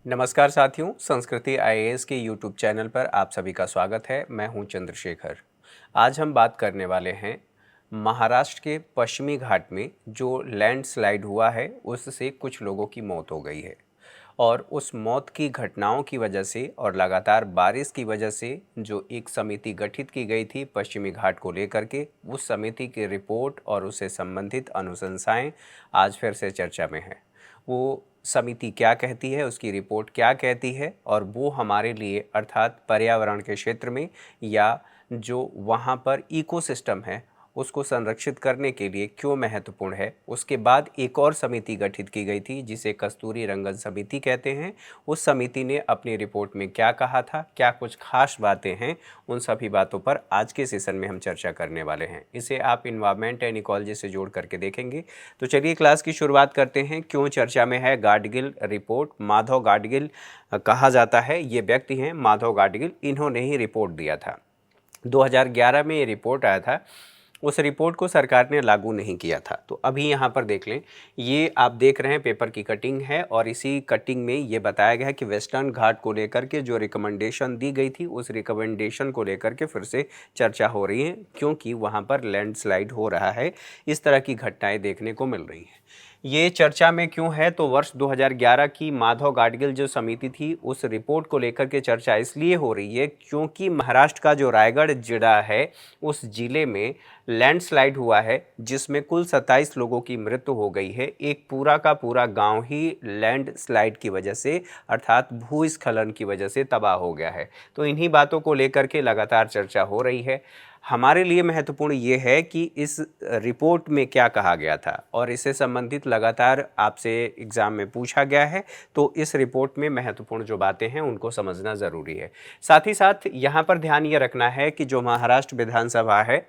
नमस्कार साथियों, संस्कृति आईएएस के यूट्यूब चैनल पर आप सभी का स्वागत है। मैं हूं चंद्रशेखर। आज हम बात करने वाले हैं महाराष्ट्र के पश्चिमी घाट में जो लैंडस्लाइड हुआ है उससे कुछ लोगों की मौत हो गई है और उस मौत की घटनाओं की वजह से और लगातार बारिश की वजह से जो एक समिति गठित की गई थी पश्चिमी घाट को लेकर के, उस समिति की रिपोर्ट और उससे संबंधित अनुशंसाएं आज फिर से चर्चा में है। वो समिति क्या कहती है, उसकी रिपोर्ट क्या कहती है और वो हमारे लिए अर्थात पर्यावरण के क्षेत्र में या जो वहाँ पर इकोसिस्टम है उसको संरक्षित करने के लिए क्यों महत्वपूर्ण है। उसके बाद एक और समिति गठित की गई थी जिसे कस्तूरी रंगन समिति कहते हैं। उस समिति ने अपनी रिपोर्ट में क्या कहा था, क्या कुछ खास बातें हैं, उन सभी बातों पर आज के सेशन में हम चर्चा करने वाले हैं। इसे आप इन्वायरमेंट एंड इकोलॉजी से जोड़ करके देखेंगे। तो चलिए क्लास की शुरुआत करते हैं। क्यों चर्चा में है गाडगिल रिपोर्ट। माधव गाडगिल कहा जाता है, ये व्यक्ति हैं माधव गाडगिल, इन्होंने ही रिपोर्ट दिया था। 2011 में ये रिपोर्ट आया था। उस रिपोर्ट को सरकार ने लागू नहीं किया था। तो अभी यहाँ पर देख लें, ये आप देख रहे हैं पेपर की कटिंग है और इसी कटिंग में ये बताया गया है कि वेस्टर्न घाट को लेकर के जो रिकमेंडेशन दी गई थी उस रिकमेंडेशन को लेकर के फिर से चर्चा हो रही है क्योंकि वहाँ पर लैंडस्लाइड हो रहा है। इस तरह की घटनाएं देखने को मिल रही हैं। ये चर्चा में क्यों है, तो वर्ष 2011 की माधव गाडगिल जो समिति थी उस रिपोर्ट को लेकर के चर्चा इसलिए हो रही है क्योंकि महाराष्ट्र का जो रायगढ़ जिला है उस जिले में लैंडस्लाइड हुआ है जिसमें कुल 27 लोगों की मृत्यु हो गई है। एक पूरा का पूरा गांव ही लैंडस्लाइड की वजह से अर्थात भूस्खलन की वजह से तबाह हो गया है। तो इन्हीं बातों को लेकर के लगातार चर्चा हो रही है। हमारे लिए महत्वपूर्ण ये है कि इस रिपोर्ट में क्या कहा गया था और इससे संबंधित लगातार आपसे एग्ज़ाम में पूछा गया है। तो इस रिपोर्ट में महत्वपूर्ण जो बातें हैं उनको समझना ज़रूरी है। साथ ही साथ यहाँ पर ध्यान ये रखना है कि जो महाराष्ट्र विधानसभा है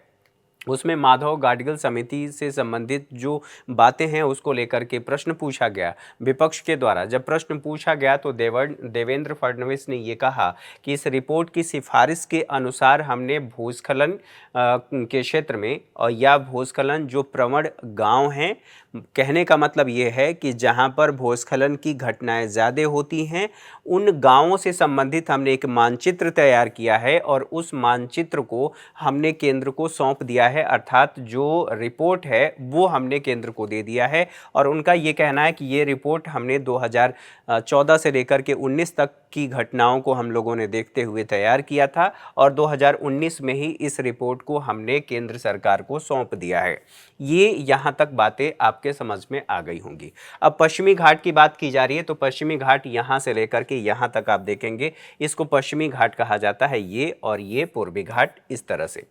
उसमें माधव गाडगिल समिति से संबंधित जो बातें हैं उसको लेकर के प्रश्न पूछा गया विपक्ष के द्वारा। जब प्रश्न पूछा गया तो देवेंद्र फडणवीस ने ये कहा कि इस रिपोर्ट की सिफारिश के अनुसार हमने भूस्खलन के क्षेत्र में और या भूस्खलन जो प्रवण गांव हैं, कहने का मतलब ये है कि जहां पर भूस्खलन की घटनाएं ज़्यादा होती हैं उन गांवों से संबंधित हमने एक मानचित्र तैयार किया है और उस मानचित्र को हमने केंद्र को सौंप दिया है। अर्थात जो रिपोर्ट है वो हमने केंद्र को दे दिया है और उनका ये कहना है कि ये रिपोर्ट हमने 2014 से लेकर के 19 तक की घटनाओं को हम लोगों ने देखते हुए तैयार किया था और 2019 में ही इस रिपोर्ट को हमने केंद्र सरकार को सौंप दिया है। ये यहाँ तक बातें आपके समझ में आ गई होंगी। अब पश्चिमी घाट की बात की जा रही है तो पश्चिमी घाट यहाँ से लेकर के यहाँ तक आप देखेंगे इसको पश्चिमी घाट कहा जाता है, ये और ये पूर्वी घाट, इस तरह से।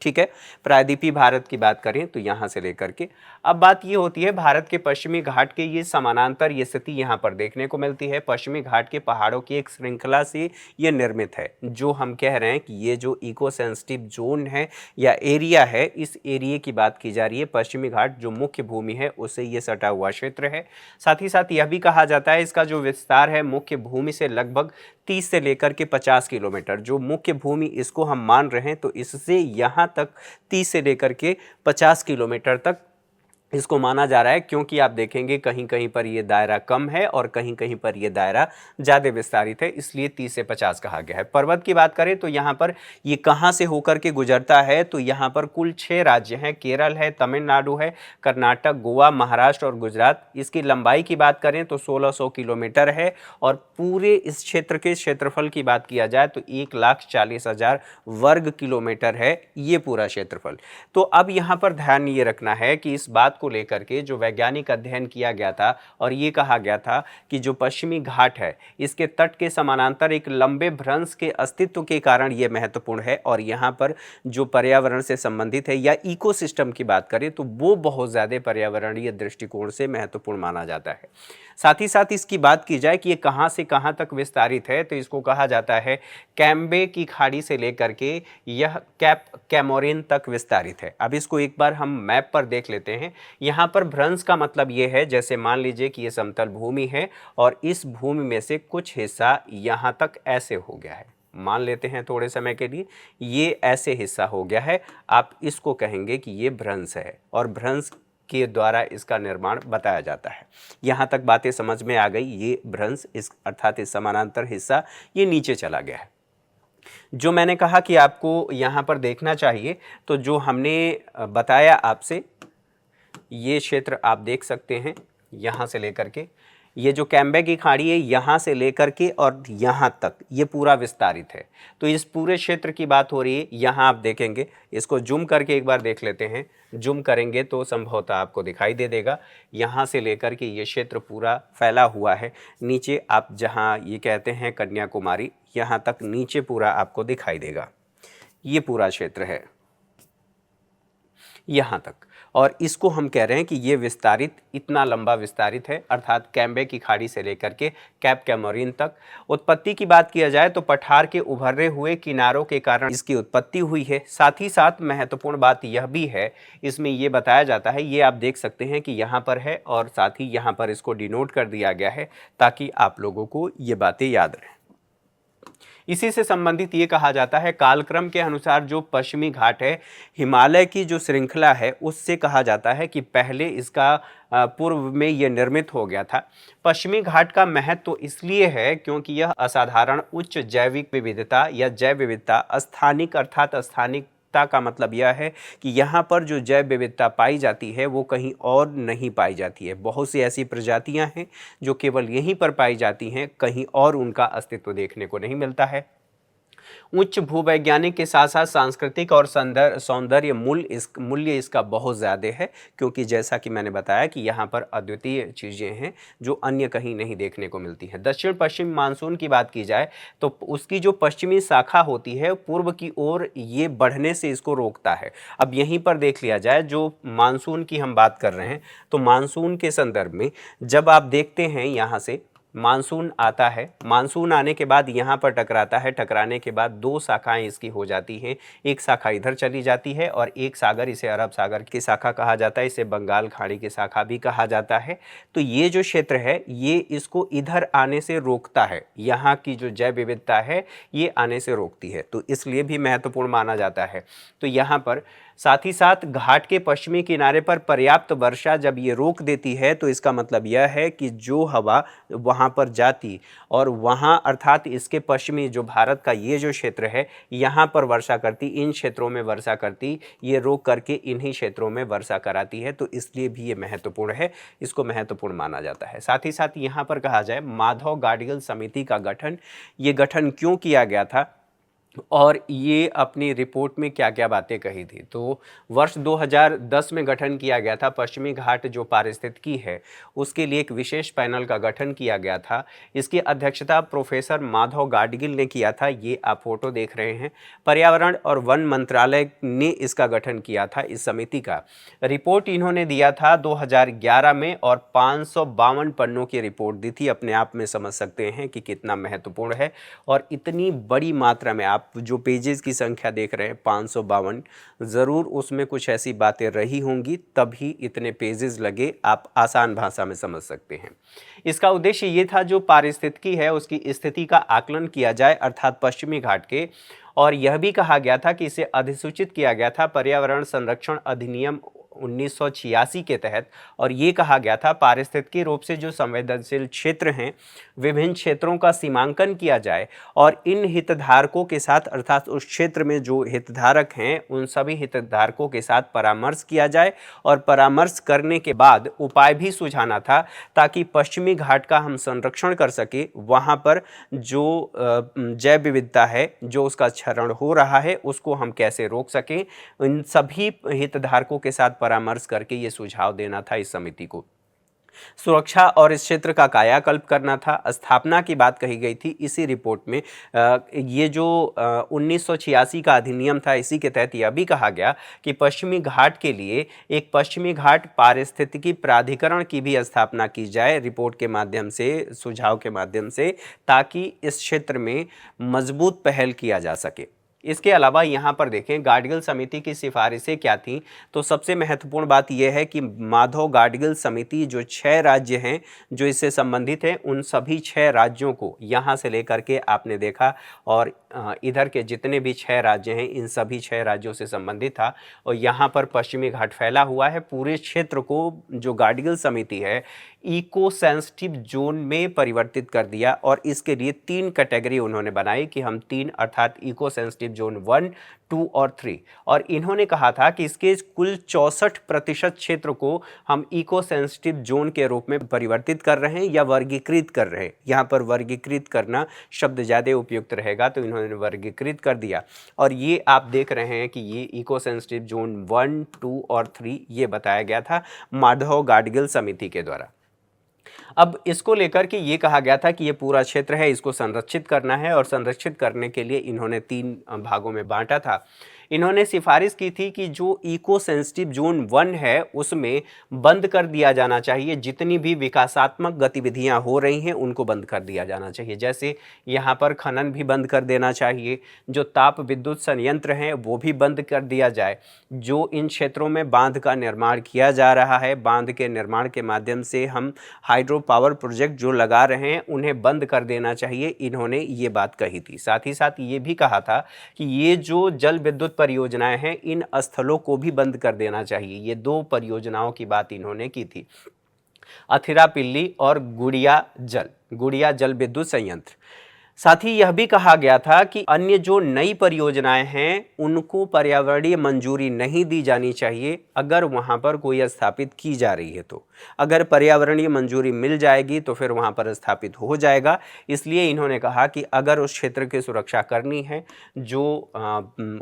ठीक है। प्रायद्वीपीय भारत की बात करें तो यहाँ से लेकर के अब बात ये होती है भारत के पश्चिमी घाट के ये समानांतर ये स्थिति यहाँ पर देखने को मिलती है। पश्चिमी घाट के पहाड़ों की एक श्रृंखला से ये निर्मित है। जो हम कह रहे हैं कि ये जो इको सेंसिटिव जोन है या एरिया है, इस एरिया की बात की जा रही है। पश्चिमी घाट जो मुख्य भूमि है उससे ये सटा हुआ क्षेत्र है। साथ ही साथ यह भी कहा जाता है इसका जो विस्तार है मुख्य भूमि से लगभग 30 से लेकर के 50 किलोमीटर, जो मुख्य भूमि इसको हम मान रहे हैं तो इससे यहाँ तक 30 से लेकर के 50 किलोमीटर तक इसको माना जा रहा है क्योंकि आप देखेंगे कहीं कहीं पर ये दायरा कम है और कहीं कहीं पर ये दायरा ज़्यादा विस्तारित है, इसलिए 30 से 50 कहा गया है। पर्वत की बात करें तो यहाँ पर ये कहाँ से होकर के गुजरता है, तो यहाँ पर कुल 6 राज्य हैं। केरल है, तमिलनाडु है, कर्नाटक, गोवा, महाराष्ट्र और गुजरात। इसकी लंबाई की बात करें तो 1600 किलोमीटर है और पूरे इस क्षेत्र के क्षेत्रफल की बात किया जाए तो 1,40,000 वर्ग किलोमीटर है ये पूरा क्षेत्रफल। तो अब यहाँ पर ध्यान ये रखना है कि इस बात को लेकर के जो वैज्ञानिक अध्ययन किया गया था और ये कहा गया था कि जो पश्चिमी घाट है इसके तट के समानांतर एक लंबे भ्रंश के अस्तित्व के कारण ये महत्वपूर्ण है और यहाँ पर जो पर्यावरण से संबंधित है या इकोसिस्टम की बात करें तो वो बहुत ज़्यादा पर्यावरणीय दृष्टिकोण से महत्वपूर्ण माना जाता है। साथ ही साथ इसकी बात की जाए कि ये कहाँ से कहाँ तक विस्तारित है तो इसको कहा जाता है कैम्बे की खाड़ी से लेकर के यह कैप कैमोरिन तक विस्तारित है। अब इसको एक बार हम मैप पर देख लेते हैं। यहाँ पर भ्रंश का मतलब ये है, जैसे मान लीजिए कि ये समतल भूमि है और इस भूमि में से कुछ हिस्सा यहाँ तक ऐसे हो गया है, मान लेते हैं थोड़े समय के लिए ये ऐसे हिस्सा हो गया है, आप इसको कहेंगे कि ये भ्रंश है। और भ्रंश के द्वारा इसका निर्माण बताया जाता है। यहाँ तक बातें समझ में आ गई। ये भ्रंश इस अर्थात इस समानांतर हिस्सा ये नीचे चला गया है। जो मैंने कहा कि आपको यहाँ पर देखना चाहिए, तो जो हमने बताया आपसे, ये क्षेत्र आप देख सकते हैं, यहाँ से लेकर के ये जो कैम्बे की खाड़ी है यहाँ से लेकर के और यहाँ तक ये पूरा विस्तारित है। तो इस पूरे क्षेत्र की बात हो रही है। यहाँ आप देखेंगे, इसको जूम करके एक बार देख लेते हैं। जूम करेंगे तो संभवतः आपको दिखाई दे देगा, यहाँ से लेकर के ये क्षेत्र पूरा फैला हुआ है। नीचे आप जहाँ ये कहते हैं कन्याकुमारी, यहाँ तक नीचे पूरा आपको दिखाई देगा। ये पूरा क्षेत्र है यहाँ तक, और इसको हम कह रहे हैं कि ये विस्तारित, इतना लंबा विस्तारित है, अर्थात कैम्बे की खाड़ी से लेकर के कैप कैमोरिन तक। उत्पत्ति की बात किया जाए तो पठार के उभरे हुए किनारों के कारण इसकी उत्पत्ति हुई है। साथ ही साथ महत्वपूर्ण बात यह भी है, इसमें ये बताया जाता है, ये आप देख सकते हैं कि यहाँ पर है और साथ ही यहाँ पर इसको डिनोट कर दिया गया है ताकि आप लोगों को ये बातें याद रहें। इसी से संबंधित ये कहा जाता है, कालक्रम के अनुसार जो पश्चिमी घाट है, हिमालय की जो श्रृंखला है उससे कहा जाता है कि पहले इसका पूर्व में ये निर्मित हो गया था। पश्चिमी घाट का महत्व तो इसलिए है क्योंकि यह असाधारण उच्च जैविक विविधता या जैव विविधता, स्थानिक अर्थात स्थानिक का मतलब यह है कि यहाँ पर जो जैव विविधता पाई जाती है वो कहीं और नहीं पाई जाती है। बहुत सी ऐसी प्रजातियाँ हैं जो केवल यहीं पर पाई जाती हैं, कहीं और उनका अस्तित्व देखने को नहीं मिलता है। उच्च भूवैज्ञानिक के साथ साथ सांस्कृतिक और सौंदर्य मूल्य इसका बहुत ज़्यादा है, क्योंकि जैसा कि मैंने बताया कि यहाँ पर अद्वितीय चीज़ें हैं जो अन्य कहीं नहीं देखने को मिलती हैं। दक्षिण पश्चिम मानसून की बात की जाए तो उसकी जो पश्चिमी शाखा होती है पूर्व की ओर ये बढ़ने से इसको रोकता है। अब यहीं पर देख लिया जाए, जो मानसून की हम बात कर रहे हैं, तो मानसून के संदर्भ में जब आप देखते हैं यहाँ से मानसून आता है, मानसून आने के बाद यहाँ पर टकराता है, टकराने के बाद दो शाखाएं इसकी हो जाती हैं। एक शाखा इधर चली जाती है और एक सागर, इसे अरब सागर की शाखा कहा जाता है, इसे बंगाल खाड़ी की शाखा भी कहा जाता है। तो ये जो क्षेत्र है ये इसको इधर आने से रोकता है, यहाँ की जो जैव विविधता है ये आने से रोकती है, तो इसलिए भी महत्वपूर्ण माना जाता है। तो यहाँ पर साथ ही साथ घाट के पश्चिमी किनारे पर पर्याप्त वर्षा जब ये रोक देती है तो इसका मतलब यह है कि जो हवा वहाँ पर जाती और वहाँ अर्थात इसके पश्चिमी जो भारत का ये जो क्षेत्र है यहाँ पर वर्षा करती, इन क्षेत्रों में वर्षा करती, ये रोक करके इन्हीं क्षेत्रों में वर्षा कराती है। तो इसलिए भी ये महत्वपूर्ण है, इसको महत्वपूर्ण माना जाता है। साथ ही साथ यहाँ पर कहा जाए माधव गाडगिल समिति का गठन, ये गठन क्यों किया गया था और ये अपनी रिपोर्ट में क्या क्या बातें कही थी। तो वर्ष 2010 में गठन किया गया था। पश्चिमी घाट जो पारिस्थितिकी है उसके लिए एक विशेष पैनल का गठन किया गया था। इसकी अध्यक्षता प्रोफेसर माधव गाडगिल ने किया था, ये आप फोटो देख रहे हैं। पर्यावरण और वन मंत्रालय ने इसका गठन किया था, इस समिति का। रिपोर्ट इन्होंने दिया था 2011 में और 552 पन्नों की रिपोर्ट दी थी। अपने आप में समझ सकते हैं कि कितना महत्वपूर्ण है, और इतनी बड़ी मात्रा में आप जो पेजेस की संख्या देख रहे हैं 552, ज़रूर उसमें कुछ ऐसी बातें रही होंगी तभी इतने पेजेस लगे, आप आसान भाषा में समझ सकते हैं। इसका उद्देश्य ये था जो पारिस्थितिकी है उसकी स्थिति का आकलन किया जाए, अर्थात पश्चिमी घाट के। और यह भी कहा गया था कि इसे अधिसूचित किया गया था पर्यावरण संरक्षण अधिनियम 1986 के तहत, और ये कहा गया था पारिस्थितिकी रूप से जो संवेदनशील क्षेत्र हैं विभिन्न क्षेत्रों का सीमांकन किया जाए और इन हितधारकों के साथ, अर्थात उस क्षेत्र में जो हितधारक हैं उन सभी हितधारकों के साथ परामर्श किया जाए, और परामर्श करने के बाद उपाय भी सुझाना था ताकि पश्चिमी घाट का हम संरक्षण कर सके। वहाँ पर जो जैव विविधता है, जो उसका क्षरण हो रहा है, उसको हम कैसे रोक सकें, इन सभी हितधारकों के साथ परामर्श करके ये सुझाव देना था इस समिति को। सुरक्षा और इस क्षेत्र का कायाकल्प करना था। स्थापना की बात कही गई थी इसी रिपोर्ट में। ये जो 1986 का अधिनियम था, इसी के तहत यह भी कहा गया कि पश्चिमी घाट के लिए एक पश्चिमी घाट पारिस्थितिकी प्राधिकरण की भी स्थापना की जाए रिपोर्ट के माध्यम से, सुझाव के माध्यम से, ताकि इस क्षेत्र में मजबूत पहल किया जा सके। इसके अलावा यहाँ पर देखें गाडगिल समिति की सिफारिशें क्या थी। तो सबसे महत्वपूर्ण बात यह है कि माधव गाडगिल समिति जो 6 राज्य हैं जो इससे संबंधित हैं, उन सभी 6 राज्यों को यहाँ से लेकर के आपने देखा, और इधर के जितने भी 6 राज्य हैं इन सभी 6 राज्यों से संबंधित था। और यहाँ पर पश्चिमी घाट फैला हुआ है। पूरे क्षेत्र को जो गाडगिल समिति है इको सेंसिटिव जोन में परिवर्तित कर दिया, और इसके लिए 3 कैटेगरी उन्होंने बनाई कि हम 3 अर्थात इको सेंसिटिव जोन 1, 2 और 3। और इन्होंने कहा था कि इसके कुल 64% क्षेत्र को हम इको सेंसिटिव जोन के रूप में परिवर्तित कर रहे हैं या वर्गीकृत कर रहे हैं। यहाँ पर वर्गीकृत करना शब्द ज़्यादा उपयुक्त रहेगा, तो इन्होंने वर्गीकृत कर दिया। और ये आप देख रहे हैं कि ये इको सेंसिटिव जोन 1, 2 और 3 ये बताया गया था माधव गाडगिल समिति के द्वारा। अब इसको लेकर के ये कहा गया था कि ये पूरा क्षेत्र है, इसको संरक्षित करना है, और संरक्षित करने के लिए इन्होंने 3 भागों में बांटा था। इन्होंने सिफारिश की थी कि जो इको सेंसिटिव जोन 1 है उसमें बंद कर दिया जाना चाहिए, जितनी भी विकासात्मक गतिविधियां हो रही हैं उनको बंद कर दिया जाना चाहिए। जैसे यहाँ पर खनन भी बंद कर देना चाहिए, जो ताप विद्युत संयंत्र हैं वो भी बंद कर दिया जाए, जो इन क्षेत्रों में बांध का निर्माण किया जा रहा है, बांध के निर्माण के माध्यम से हम हाइड्रो पावर प्रोजेक्ट जो लगा रहे हैं उन्हें बंद कर देना चाहिए, इन्होंने ये बात कही थी। साथ ही साथ ये भी कहा था कि ये जो जल विद्युत परियोजनाएं हैं इन स्थलों को भी बंद कर देना चाहिए। ये 2 परियोजनाओं की बात इन्होंने की थी, अथिरापिल्ली और गुड़िया जल विद्युत संयंत्र। साथ ही यह भी कहा गया था कि अन्य जो नई परियोजनाएं हैं उनको पर्यावरणीय मंजूरी नहीं दी जानी चाहिए अगर वहां पर कोई स्थापित की जा रही है। तो अगर पर्यावरणीय मंजूरी मिल जाएगी तो फिर वहां पर स्थापित हो जाएगा। इसलिए इन्होंने कहा कि अगर उस क्षेत्र की सुरक्षा करनी है, जो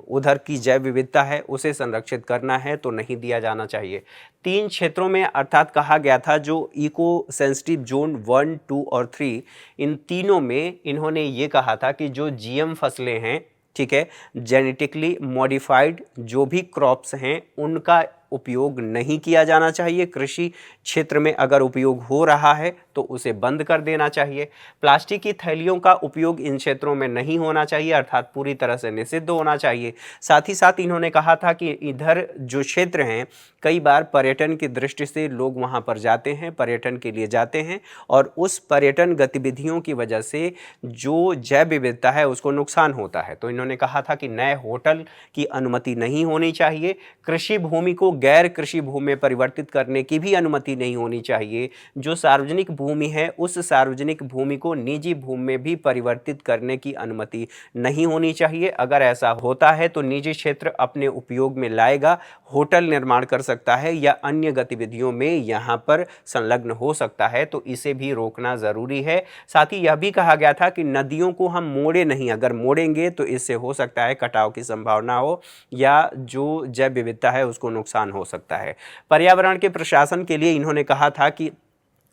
उधर की जैव विविधता है उसे संरक्षित करना है, तो नहीं दिया जाना चाहिए। 3 क्षेत्रों में अर्थात कहा गया था जो इको सेंसिटिव जोन 1, 2 और 3, इन तीनों में इन्होंने ये कहा था कि जो जीएम फसलें हैं, ठीक है, जेनेटिकली मॉडिफाइड जो भी क्रॉप्स हैं उनका उपयोग नहीं किया जाना चाहिए। कृषि क्षेत्र में अगर उपयोग हो रहा है तो उसे बंद कर देना चाहिए। प्लास्टिक की थैलियों का उपयोग इन क्षेत्रों में नहीं होना चाहिए, अर्थात पूरी तरह से निषिद्ध होना चाहिए। साथ ही साथ इन्होंने कहा था कि इधर जो क्षेत्र हैं कई बार पर्यटन की दृष्टि से लोग वहां पर जाते हैं, पर्यटन के लिए जाते हैं, और उस पर्यटन गतिविधियों की वजह से जो जैव विविधता है उसको नुकसान होता है। तो इन्होंने कहा था कि नए होटल की अनुमति नहीं होनी चाहिए, कृषि भूमि को गैर कृषि भूमि में परिवर्तित करने की भी अनुमति नहीं होनी चाहिए, जो सार्वजनिक भूमि है उस सार्वजनिक भूमि को निजी भूमि में भी परिवर्तित करने की अनुमति नहीं होनी चाहिए। अगर ऐसा होता है तो निजी क्षेत्र अपने उपयोग में लाएगा, होटल निर्माण कर सकता है या अन्य गतिविधियों में यहाँ पर संलग्न हो सकता है, तो इसे भी रोकना ज़रूरी है। साथ ही यह भी कहा गया था कि नदियों को हम मोड़े नहीं, अगर मोड़ेंगे तो इससे हो सकता है कटाव की संभावना हो या जो जैव विविधता है उसको नुकसान हो सकता है। पर्यावरण के प्रशासन के लिए इन्होंने कहा था कि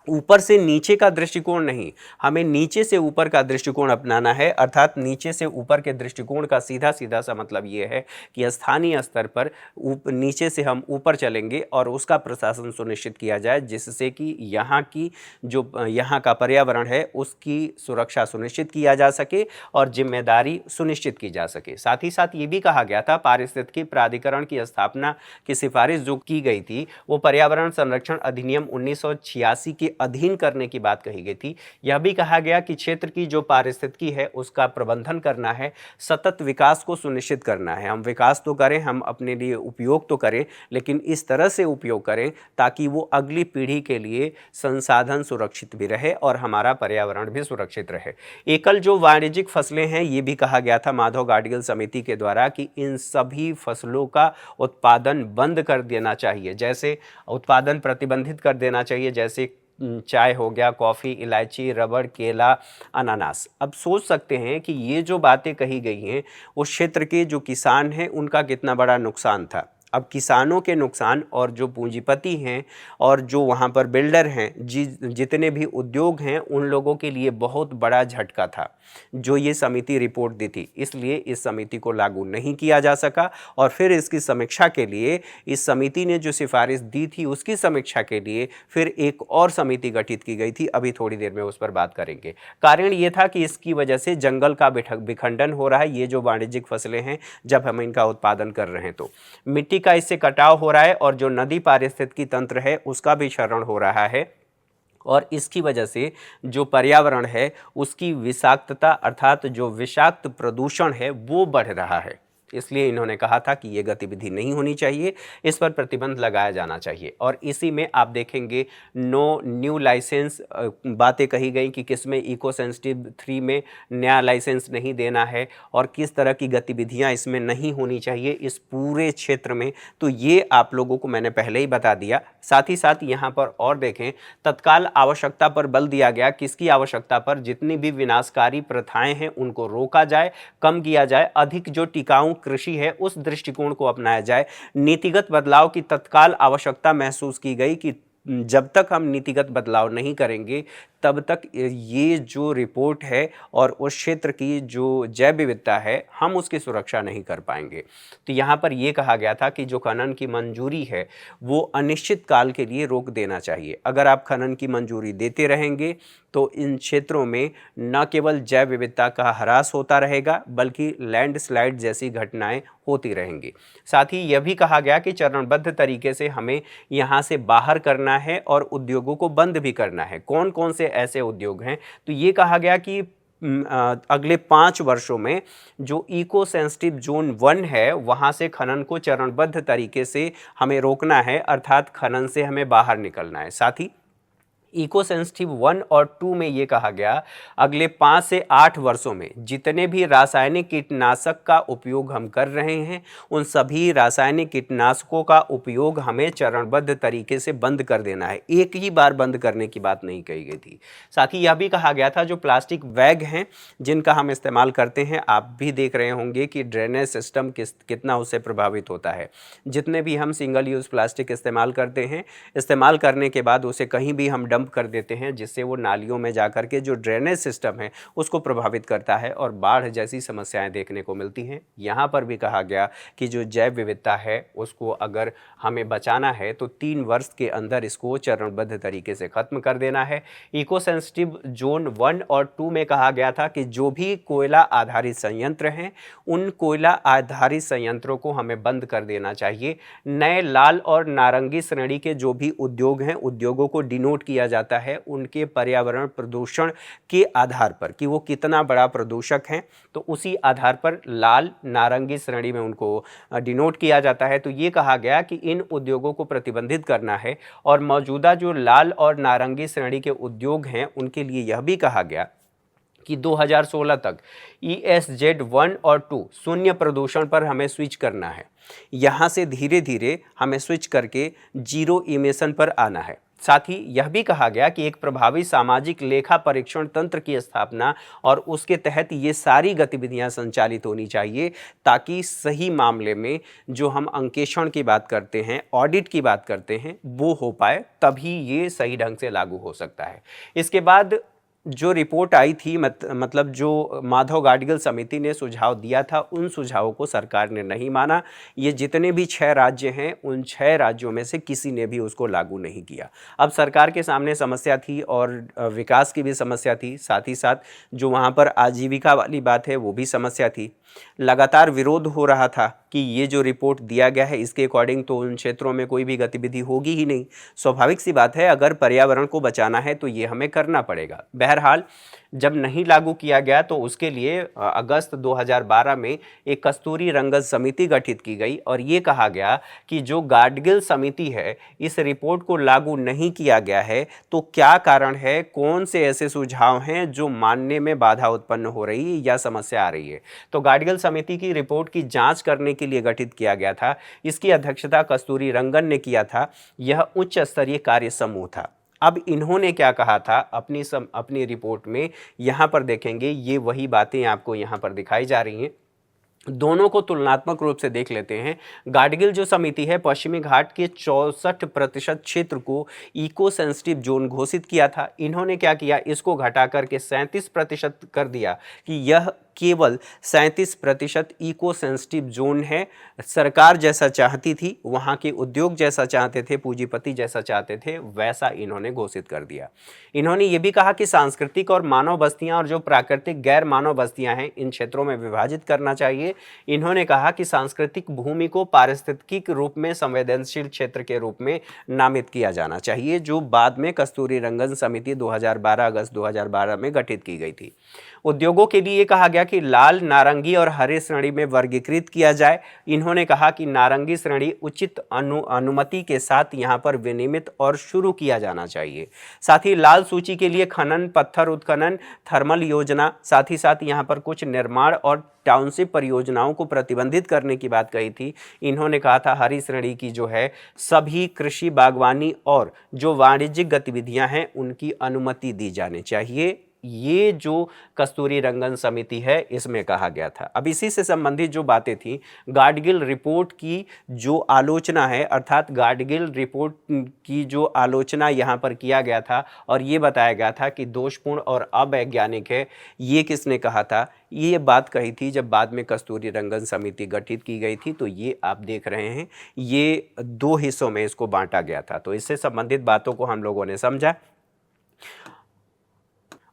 ऊपर से नीचे का दृष्टिकोण नहीं, हमें नीचे से ऊपर का दृष्टिकोण अपनाना है। अर्थात नीचे से ऊपर के दृष्टिकोण का सीधा सीधा सा मतलब ये है कि स्थानीय स्तर पर नीचे से हम ऊपर चलेंगे और उसका प्रशासन सुनिश्चित किया जाए, जिससे कि यहाँ का पर्यावरण है उसकी सुरक्षा सुनिश्चित किया जा सके और जिम्मेदारी सुनिश्चित की जा सके। साथ ही साथ ये भी कहा गया था पारिस्थितिकी प्राधिकरण की स्थापना की सिफारिश जो की गई थी वो पर्यावरण संरक्षण अधिनियम 1986 के अधीन करने की बात कही गई थी। यह भी कहा गया कि क्षेत्र की जो पारिस्थितिकी है उसका प्रबंधन करना है, सतत विकास को सुनिश्चित करना है। हम विकास तो करें, हम अपने लिए उपयोग तो करें, लेकिन इस तरह से उपयोग करें ताकि वो अगली पीढ़ी के लिए संसाधन सुरक्षित भी रहे और हमारा पर्यावरण भी सुरक्षित रहे। एकल जो वाणिज्यिक फसलें हैं ये भी कहा गया था माधव गाडगिल समिति के द्वारा कि इन सभी फसलों का उत्पादन बंद कर देना चाहिए, जैसे उत्पादन प्रतिबंधित कर देना चाहिए, जैसे चाय हो गया, कॉफ़ी, इलायची, रबड़, केला, अनानास। अब सोच सकते हैं कि ये जो बातें कही गई हैं उस क्षेत्र के जो किसान हैं उनका कितना बड़ा नुकसान था। अब किसानों के नुकसान और जो पूंजीपति हैं और जो वहाँ पर बिल्डर हैं, जितने भी उद्योग हैं, उन लोगों के लिए बहुत बड़ा झटका था जो ये समिति रिपोर्ट दी थी। इसलिए इस समिति को लागू नहीं किया जा सका और फिर इसकी समीक्षा के लिए इस समिति ने जो सिफारिश दी थी उसकी समीक्षा के लिए फिर एक और समिति गठित की गई थी। अभी थोड़ी देर में उस पर बात करेंगे। कारण ये था कि इसकी वजह से जंगल का विखंडन हो रहा है। ये जो वाणिज्यिक फसलें हैं, जब हम इनका उत्पादन कर रहे हैं तो मिट्टी का इससे कटाव हो रहा है और जो नदी पारिस्थितिकी तंत्र है उसका भी क्षरण हो रहा है और इसकी वजह से जो पर्यावरण है उसकी विषाक्तता अर्थात जो विषाक्त प्रदूषण है वो बढ़ रहा है। इसलिए इन्होंने कहा था कि ये गतिविधि नहीं होनी चाहिए, इस पर प्रतिबंध लगाया जाना चाहिए। और इसी में आप देखेंगे नो न्यू लाइसेंस बातें कही गई कि किसमें इको सेंसिटिव 3 में नया लाइसेंस नहीं देना है और किस तरह की गतिविधियां इसमें नहीं होनी चाहिए इस पूरे क्षेत्र में। तो ये आप लोगों को मैंने पहले ही बता दिया। साथ ही साथ यहाँ पर और देखें, तत्काल आवश्यकता पर बल दिया गया। किसकी आवश्यकता पर? जितनी भी विनाशकारी प्रथाएं हैं उनको रोका जाए, कम किया जाए, अधिक जो टिकाऊ कृषि है उस दृष्टिकोण को अपनाया जाए। नीतिगत बदलाव की तत्काल आवश्यकता महसूस की गई कि जब तक हम नीतिगत बदलाव नहीं करेंगे तब तक ये जो रिपोर्ट है और उस क्षेत्र की जो जैव विविधता है हम उसकी सुरक्षा नहीं कर पाएंगे। तो यहाँ पर यह कहा गया था कि जो खनन की मंजूरी है वो अनिश्चित काल के लिए रोक देना चाहिए। अगर आप खनन की मंजूरी देते रहेंगे तो इन क्षेत्रों में न केवल जैव विविधता का ह्रास होता रहेगा बल्कि लैंडस्लाइड जैसी घटनाएं होती रहेंगी। साथ ही यह भी कहा गया कि चरणबद्ध तरीके से हमें यहाँ से बाहर करना है और उद्योगों को बंद भी करना है। कौन कौन से ऐसे उद्योग हैं? तो ये कहा गया कि अगले 5 वर्षों में जो इको सेंसिटिव जोन 1 है वहाँ से खनन को चरणबद्ध तरीके से हमें रोकना है, अर्थात खनन से हमें बाहर निकलना है। साथ ही इको सेंसिटिव 1 और 2 में ये कहा गया अगले 5 से 8 वर्षों में जितने भी रासायनिक कीटनाशक का उपयोग हम कर रहे हैं उन सभी रासायनिक कीटनाशकों का उपयोग हमें चरणबद्ध तरीके से बंद कर देना है। एक ही बार बंद करने की बात नहीं कही गई थी। साथ ही यह भी कहा गया था जो प्लास्टिक बैग हैं जिनका हम इस्तेमाल करते हैं, आप भी देख रहे होंगे कि ड्रेनेज सिस्टम कितना उससे प्रभावित होता है। जितने भी हम सिंगल यूज़ प्लास्टिक इस्तेमाल करते हैं, इस्तेमाल करने के बाद उसे कहीं भी हम डंप कर देते हैं जिससे वो नालियों में जाकर के जो ड्रेनेज सिस्टम है उसको प्रभावित करता है और बाढ़ जैसी समस्याएं देखने को मिलती हैं। यहाँ पर भी कहा गया कि जो जैव विविधता है उसको अगर हमें बचाना है तो 3 वर्ष के अंदर इसको चरणबद्ध तरीके से खत्म कर देना है। इको सेंसिटिव जोन 1 और 2 में कहा गया था कि जो भी कोयला आधारित संयंत्र हैं उन कोयला आधारित संयंत्रों को हमें बंद कर देना चाहिए। नए लाल और नारंगी श्रेणी के जो भी उद्योग हैं उद्योगों को डिनोट किया जाता है उनके पर्यावरण प्रदूषण के आधार पर कि वो कितना बड़ा प्रदूषक हैं, तो उसी आधार पर लाल नारंगी श्रेणी में उनको डिनोट किया जाता है। तो ये कहा गया कि इन उद्योगों को प्रतिबंधित करना है और मौजूदा जो लाल और नारंगी श्रेणी के उद्योग हैं उनके लिए यह भी कहा गया कि 2016 तक ESZ 1 और 2 शून्य प्रदूषण पर हमें स्विच करना है। यहाँ से धीरे धीरे हमें स्विच करके जीरो इमिशन पर आना है। साथ ही यह भी कहा गया कि एक प्रभावी सामाजिक लेखा परीक्षण तंत्र की स्थापना और उसके तहत ये सारी गतिविधियां संचालित होनी चाहिए ताकि सही मामले में जो हम अंकेक्षण की बात करते हैं, ऑडिट की बात करते हैं, वो हो पाए, तभी ये सही ढंग से लागू हो सकता है। इसके बाद जो रिपोर्ट आई थी मतलब जो माधव गाडगिल समिति ने सुझाव दिया था उन सुझावों को सरकार ने नहीं माना। ये जितने भी 6 राज्य हैं उन 6 राज्यों में से किसी ने भी उसको लागू नहीं किया। अब सरकार के सामने समस्या थी और विकास की भी समस्या थी, साथ ही साथ जो वहाँ पर आजीविका वाली बात है वो भी समस्या थी। लगातार विरोध हो रहा था कि ये जो रिपोर्ट दिया गया है इसके अकॉर्डिंग तो उन क्षेत्रों में कोई भी गतिविधि होगी ही नहीं। स्वाभाविक सी बात है, अगर पर्यावरण को बचाना है तो ये हमें करना पड़ेगा। बहरहाल जब नहीं लागू किया गया तो उसके लिए अगस्त 2012 में एक कस्तूरी रंगन समिति गठित की गई और ये कहा गया कि जो गाडगिल समिति है इस रिपोर्ट को लागू नहीं किया गया है तो क्या कारण है, कौन से ऐसे सुझाव हैं जो मानने में बाधा उत्पन्न हो रही है या समस्या आ रही है। तो गाडगिल समिति की रिपोर्ट की जांच करने के लिए गठित किया गया था। इसकी अध्यक्षता कस्तूरी रंगन ने किया था। यह उच्च स्तरीय कार्य समूह था। अब इन्होंने क्या कहा था अपनी रिपोर्ट में, यहाँ पर देखेंगे ये वही बातें आपको यहाँ पर दिखाई जा रही हैं। दोनों को तुलनात्मक रूप से देख लेते हैं। गाडगिल जो समिति है पश्चिमी घाट के 64% क्षेत्र को इको सेंसिटिव जोन घोषित किया था। इन्होंने क्या किया, इसको घटा करके 37% कर दिया कि यह केवल 37% इको सेंसिटिव जोन है। सरकार जैसा चाहती थी, वहाँ के उद्योग जैसा चाहते थे, पूंजीपति जैसा चाहते थे, वैसा इन्होंने घोषित कर दिया। इन्होंने ये भी कहा कि सांस्कृतिक और मानव बस्तियां और जो प्राकृतिक गैर मानव बस्तियां हैं इन क्षेत्रों में विभाजित करना चाहिए। इन्होंने कहा कि सांस्कृतिक भूमि को पारिस्थितिक रूप में संवेदनशील क्षेत्र के रूप में नामित किया जाना चाहिए, जो बाद में कस्तूरी रंगन समिति 2012 अगस्त 2012 में गठित की गई थी। उद्योगों के लिए कहा गया कि लाल, नारंगी और हरे श्रेणी में वर्गीकृत किया जाए। इन्होंने कहा कि नारंगी श्रेणी उचित अनुमति के साथ यहाँ पर विनियमित और शुरू किया जाना चाहिए। साथ ही लाल सूची के लिए खनन, पत्थर उत्खनन, थर्मल योजना, साथ ही साथ यहाँ पर कुछ निर्माण और टाउनशिप परियोजनाओं को प्रतिबंधित करने की बात कही थी। इन्होंने कहा था हरी श्रेणी की जो है सभी कृषि, बागवानी और जो वाणिज्यिक गतिविधियां हैं उनकी अनुमति दी जानी चाहिए। ये जो कस्तूरी रंगन समिति है इसमें कहा गया था। अब इसी से संबंधित जो बातें थी, गाडगिल रिपोर्ट की जो आलोचना है, अर्थात गाडगिल रिपोर्ट की जो आलोचना यहाँ पर किया गया था और ये बताया गया था कि दोषपूर्ण और अवैज्ञानिक है, ये किसने कहा था? ये बात कही थी जब बाद में कस्तूरी रंगन समिति गठित की गई थी। तो ये आप देख रहे हैं, ये 2 हिस्सों में इसको बांटा गया था। तो इससे संबंधित बातों को हम लोगों ने समझा।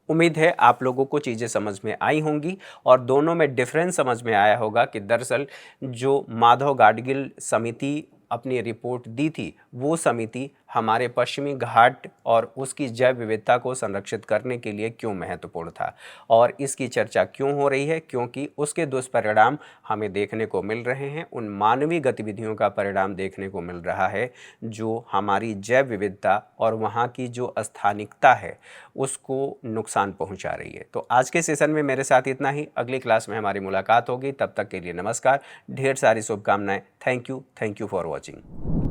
उम्मीद है आप लोगों को चीज़ें समझ में आई होंगी और दोनों में डिफरेंस समझ में आया होगा कि दरअसल जो माधव गाडगिल समिति अपनी रिपोर्ट दी थी, वो समिति हमारे पश्चिमी घाट और उसकी जैव विविधता को संरक्षित करने के लिए क्यों महत्वपूर्ण था और इसकी चर्चा क्यों हो रही है, क्योंकि उसके दुष्परिणाम हमें देखने को मिल रहे हैं। उन मानवीय गतिविधियों का परिणाम देखने को मिल रहा है जो हमारी जैव विविधता और वहाँ की जो स्थानिकता है उसको नुकसान पहुँचा रही है। तो आज के सेशन में मेरे साथ इतना ही। अगली क्लास में हमारी मुलाकात होगी। तब तक के लिए नमस्कार, ढेर सारी शुभकामनाएं। Thank you for watching.